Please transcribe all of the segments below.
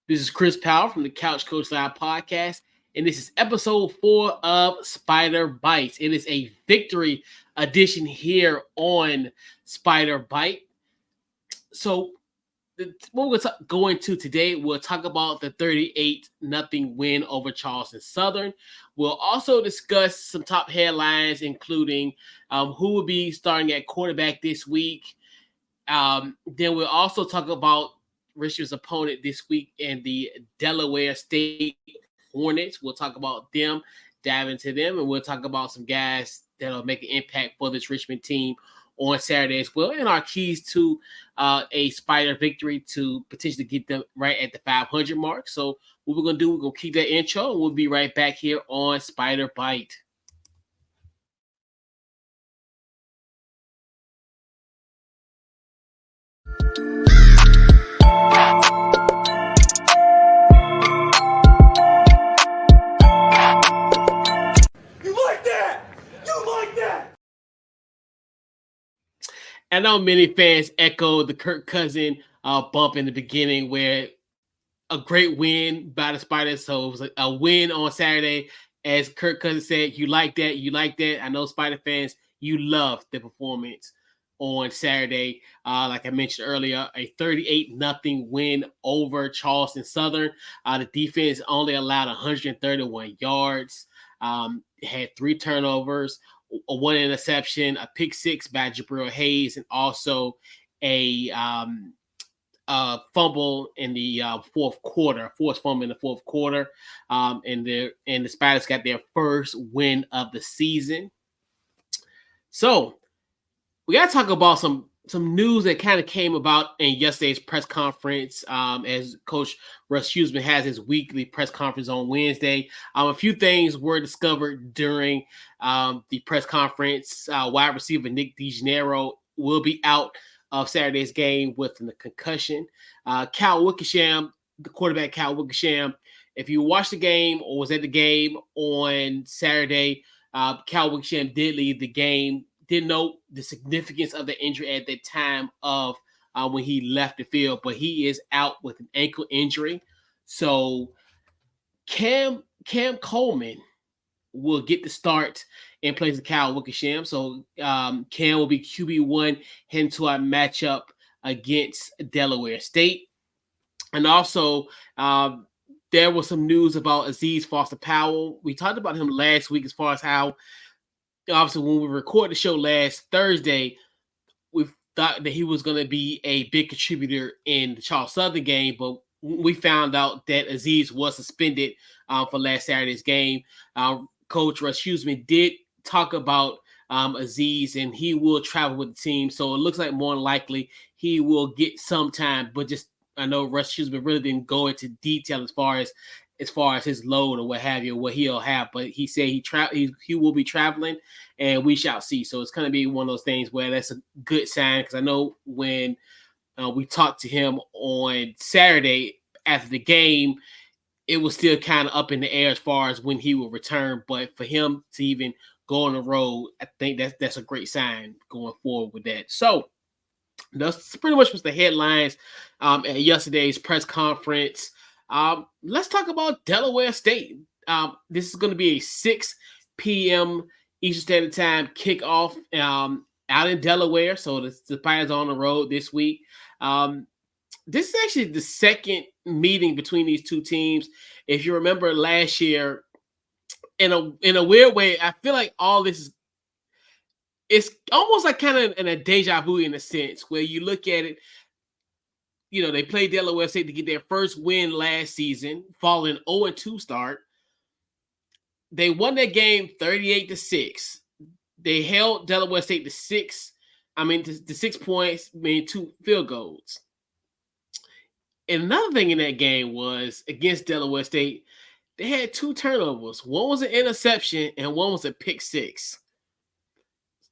This is Chris Powell from the Couch Coach Live podcast, and this is episode 4 of Spider Bites. It is a victory edition here on Spider Bite. So, what we're going to today, we'll talk about the 38-0 win over Charleston Southern. We'll also discuss some top headlines, including who will be starting at quarterback this week. Then we'll also talk about Richmond's opponent this week and the Delaware State Hornets. We'll talk about them, dive into them, and we'll talk about some guys that'll make an impact for this Richmond team on Saturday as well, and our keys to a Spider victory to potentially get them right at the 500 mark. So what we're going to do, we're going to keep that intro, and we'll be right back here on Spider Bite. I know many fans echo the Kirk Cousin bump in the beginning, where a great win by the Spiders. So it was a win on Saturday. As Kirk Cousin said, you like that, you like that. I know Spider fans, you love the performance on Saturday. Like I mentioned earlier, a 38-0 win over Charleston Southern. The defense only allowed 131 yards, had 3 turnovers, a 1 interception, a pick 6 by Jabril Hayes, and also a fumble in the fourth quarter, forced fumble in the fourth quarter. And the Spiders got their first win of the season. So we got to talk about some news that kind of came about in yesterday's press conference, as Coach Huesman has his weekly press conference on Wednesday. A few things were discovered during the press conference. Wide receiver Nick DeGennaro will be out of Saturday's game with a concussion. Cal Wickersham, the quarterback Cal Wickersham, if you watched the game or was at the game on Saturday, Cal Wickersham did leave the game. Didn't know the significance of the injury at the time of when he left the field, but he is out with an ankle injury. So Cam Coleman will get the start in place of Cal Wickersham. So Cam will be QB1 heading to our matchup against Delaware State. And also, there was some news about Aziz Foster Powell. We talked about him last week as far as how, obviously, when we recorded the show last Thursday, we thought that he was going to be a big contributor in the Charleston Southern game, but we found out that Aziz was suspended for last Saturday's game. Coach Huesman did talk about Aziz, and he will travel with the team, so it looks like more than likely he will get some time, but just I know Russ Huesman really didn't go into detail as far as his load or what have you, what he'll have. But he said he will be traveling, and we shall see. So it's going to be one of those things where that's a good sign, because I know when we talked to him on Saturday after the game, it was still kind of up in the air as far as when he will return. But for him to even go on the road, I think that's a great sign going forward with that. So that's pretty much was the headlines at yesterday's press conference. Let's talk about Delaware State. This is going to be a 6 p.m. Eastern Standard Time kickoff out in Delaware. So the Spiders are on the road this week. This is actually the second meeting between these two teams. If you remember last year, in a weird way, I feel like all this is, it's almost like kind of in a deja vu in a sense, where you look at it, they played Delaware State to get their first win last season, following 0-2 start. They won that game 38-6. They held Delaware State to 6 points, 2 field goals. And another thing in that game was against Delaware State, they had 2 turnovers. One was an interception and one was a pick 6.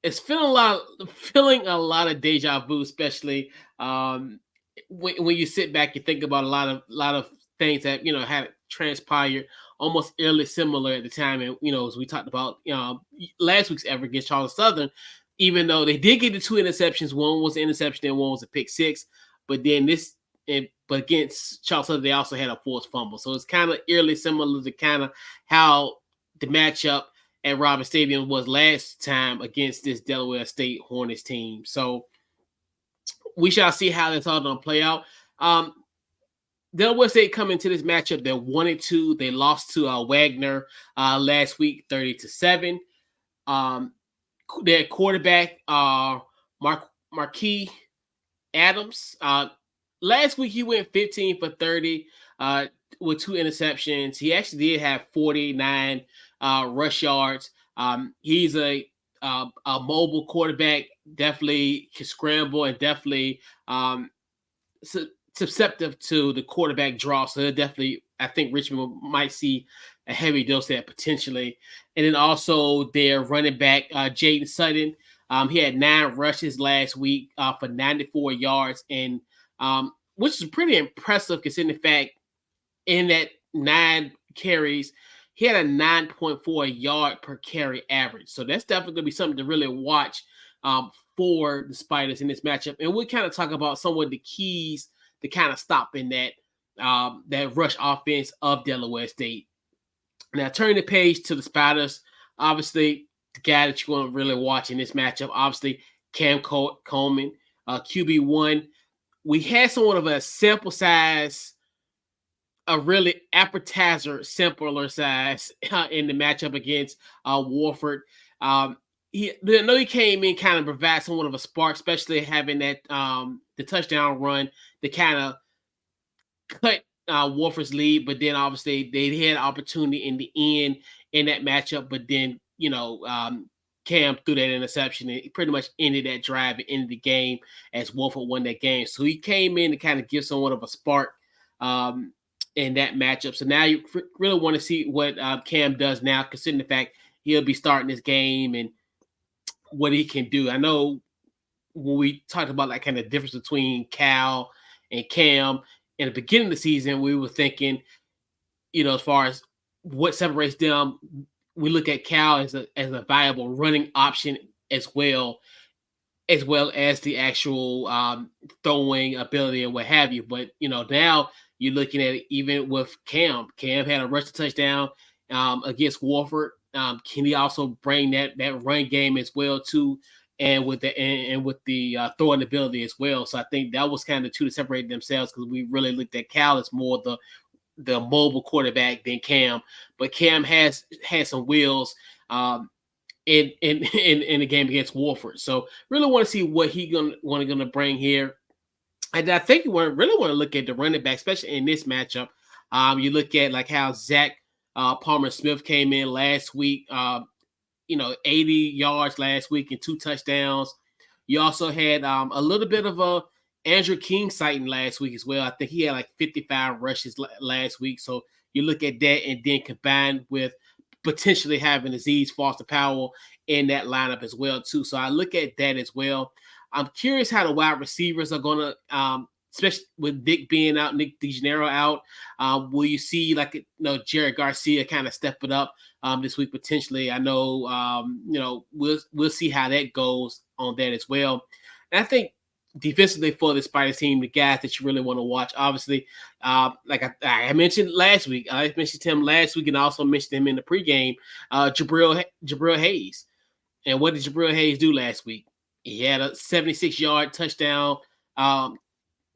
It's feeling a lot of deja vu, especially when you sit back and think about a lot of things that had transpired almost eerily similar at the time. And as we talked about last week's effort against Charleston Southern, even though they did get the 2 interceptions, one was an interception and one was a pick 6, but then this but against Charleston, they also had a forced fumble. So it's kind of eerily similar to kind of how the matchup at Robert Stadium was last time against this Delaware State Hornets team. So we shall see how that's all going to play out. Delaware State coming into this matchup, they're 1-2. They lost to Wagner last week, 30-7. Their quarterback, Marquis Adams. Last week he went 15 for 30 with 2 interceptions. He actually did have 49 rush yards. He's a mobile quarterback, definitely can scramble and definitely susceptible to the quarterback draw. So definitely, I think Richmond might see a heavy dose of that potentially. And then also their running back, Jaden Sutton. He had 9 rushes last week for 94 yards, and which is pretty impressive considering the fact in that 9 carries, he had a 9.4 yard per carry average. So that's definitely going to be something to really watch for the Spiders in this matchup. And we'll kind of talk about some of the keys to kind of stopping that rush offense of Delaware State. Now, turning the page to the Spiders, obviously, the guy that you want to really watch in this matchup, obviously, Cam Coleman, QB1. We had somewhat of a sample size, a really appetizer, simpler size in the matchup against Warford. I know he came in kind of provide somewhat of a spark, especially having that the touchdown run to kind of cut Warford's lead, but then obviously they had an opportunity in the end in that matchup, but then Cam threw that interception and it pretty much ended that drive and ended the game as Warford won that game. So he came in to kind of give somewhat of a spark in that matchup. So now you really want to see what Cam does now, considering the fact he'll be starting this game and what he can do. I know when we talked about like kind of difference between Cal and Cam in the beginning of the season, we were thinking, as far as what separates them, we look at Cal as a viable running option as well as the actual throwing ability and what have you. But now you're looking at it even with Cam. Cam had a rush touchdown against Warford. Can he also bring that run game as well too, and with the throwing ability as well? So I think that was kind of the two to separate themselves, because we really looked at Cal as more the mobile quarterback than Cam, but Cam has had some wheels in the game against Warford. So really want to see what he gonna bring here. And I think you really want to look at the running back, especially in this matchup. You look at like how Zach Palmer Smith came in last week. 80 yards last week and 2 touchdowns. You also had a little bit of a Andrew King sighting last week as well. I think he had like 55 rushes last week. So you look at that and then combined with potentially having Aziz Foster Powell in that lineup as well too. So I look at that as well. I'm curious how the wide receivers are going to, especially with Nick being out, Nick DeGeneiro out. Will you see Jared Garcia kind of step it up this week potentially? I know, we'll see how that goes on that as well. And I think defensively for the Spiders team, the guys that you really want to watch, obviously, like I mentioned last week, I mentioned him last week and also mentioned him in the pregame, Jabril Hayes. And what did Jabril Hayes do last week? He had a 76-yard touchdown, a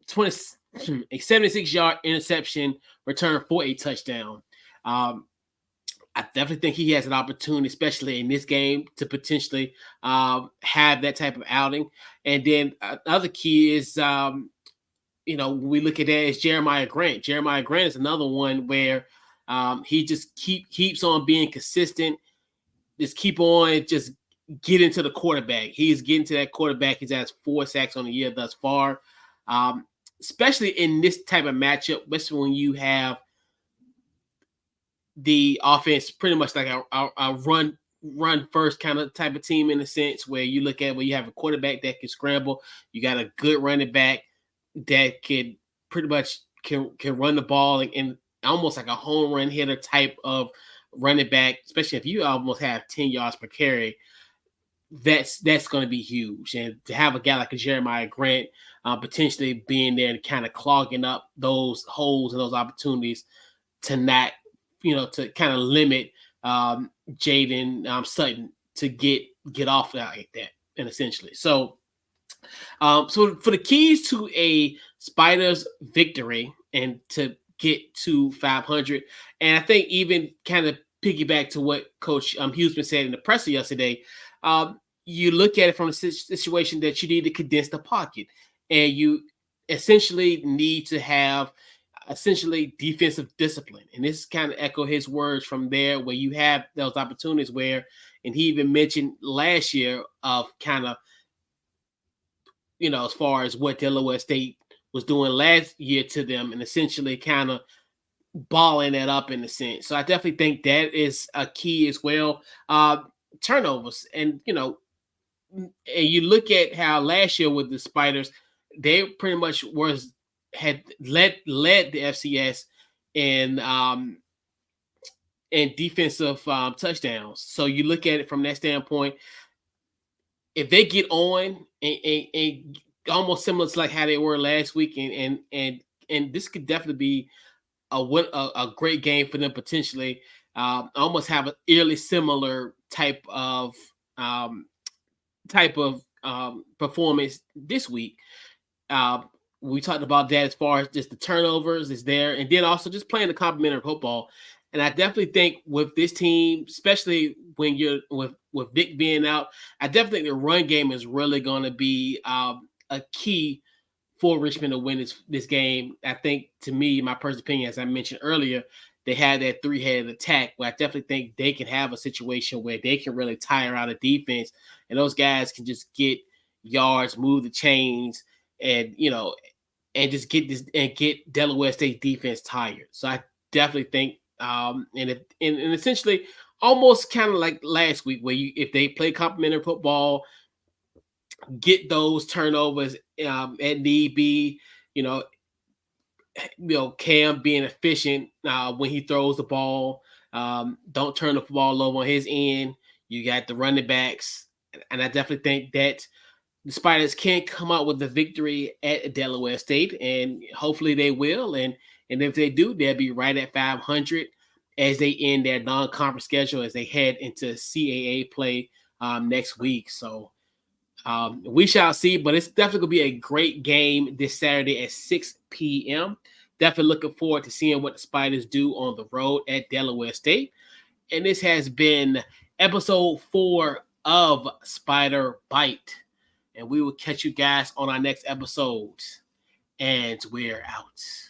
76-yard interception return for a touchdown. I definitely think he has an opportunity, especially in this game, to potentially have that type of outing. And then another key is, when we look at that, is Jeremiah Grant. Jeremiah Grant is another one where he just keeps on being consistent. Just keep on just getting to the quarterback. He's getting to that quarterback. He's has 4 sacks on the year thus far. Especially in this type of matchup, especially when you have the offense pretty much like a run first kind of type of team, in a sense where you look at where you have a quarterback that can scramble. You got a good running back that can pretty much can run the ball and almost like a home run hitter type of running back, especially if you almost have 10 yards per carry. that's going to be huge. And to have a guy like a Jeremiah Grant potentially being there and kind of clogging up those holes and those opportunities to not, to kind of limit Jaden Sutton to get off like that, and essentially. So for the keys to a Spiders victory and to get to 500, and I think even kind of piggyback to what Coach Huesman said in the presser yesterday, you look at it from a situation that you need to condense the pocket, and you essentially need to have essentially defensive discipline. And this kind of echo his words from there, where you have those opportunities where, and he even mentioned last year of kind of, as far as what Delaware State was doing last year to them, and essentially kind of balling that up in a sense. So I definitely think that is a key as well. Turnovers, and and you look at how last year with the Spiders, they pretty much had led the FCS in defensive touchdowns. So you look at it from that standpoint. If they get on and almost similar to like how they were last week, and this could definitely be a great game for them potentially. Almost have an eerily similar type of performance this week. We talked about that as far as just the turnovers is there, and then also just playing the complementary football. And I definitely think with this team, especially when you're with Vic being out, I definitely think the run game is really going to be a key for Richmond to win this game. I think, to me, my personal opinion, as I mentioned earlier, they had that three-headed attack where I definitely think they can have a situation where they can really tire out a defense, and those guys can just get yards, move the chains, and and just get Delaware State defense tired. So I definitely think, and essentially almost kind of like last week, where if they play complementary football, get those turnovers at need be, Cam being efficient when he throws the ball. Don't turn the ball over on his end. You got the running backs, and I definitely think that the Spiders can come out with the victory at Delaware State, and hopefully they will. And if they do, they'll be right at 500 as they end their non-conference schedule as they head into CAA play next week. So we shall see, but it's definitely going to be a great game this Saturday at 6 p.m. Definitely looking forward to seeing what the Spiders do on the road at Delaware State. And this has been episode 4 of Spider Byte. And we will catch you guys on our next episode. And we're out.